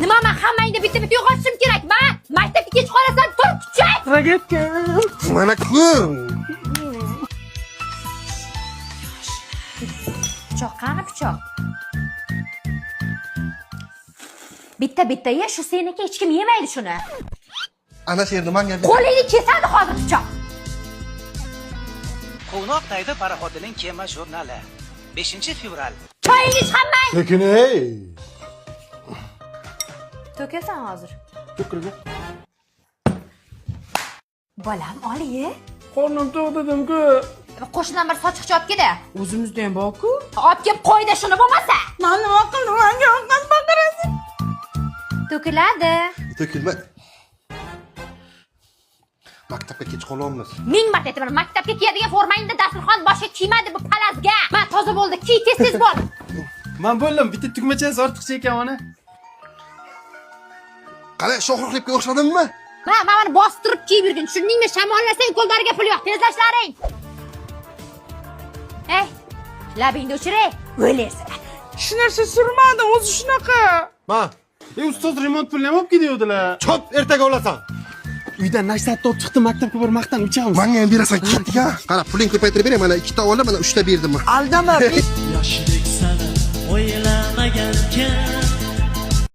Nima men hammangni bitta-bitta yo'qotishim kerak? Men maktabga kech qolasan, turib tutchay. Ragabga. Mana ko'r. Pichoq qani pichoq? Bitta-bitta ye, shu seniki hech kim yemaydi shuni. Ana shu yerda menga Qo'lingni kesadi hozir pichoq. Quvnoqdagi paraxodining kema jurnali 5-fevral. Choyingni ich hammang. Lekin ey. To'kasan hozir. To'kilgan. Bolam, ol-ye. Qornim to'q dedim-ku. Qo'shnidan bir sochiqcha olib keldi. O'zimizda ham bor-ku. Olib kelib qo'yda shuni bo'lmasa. Men nima qildim? Menga oqqan baqirasiz. To'kiladi. to'kilma. Maktabga kech qolamiz. Ming marta aytaman, maktabga kiyadigan formangni dasturxon boshiga kiymadi bu palazga. Men toza bo'ldi, kiy tez-tez bo'l. Men bo'ldim, bitta tugmachasi ortiqcha ekan ona. Qara, shohruxlikka o'xshadimmi? Mana buni bostirib kiyib yurgin. Tushundingmi? Shamollasang qo'llariga pul yo'q. Tezlashlaring. Ey, labingni o'chiray, o'laysan. Shu narsa surmadim, o'zi shunaqa. Ma, ustoz remont pulini ham olib ketuvdilar. Chop, ertaga olasan. Uydan nashatni olib chiqdim, maktabga borib maqtan uchamiz. Menga ham berasan, ketga. Qara, puling ko'paytirib bering. Mana 2 ta olib, mana 3 ta berdim. Aldama. Yoshlik sani o'ylamagankan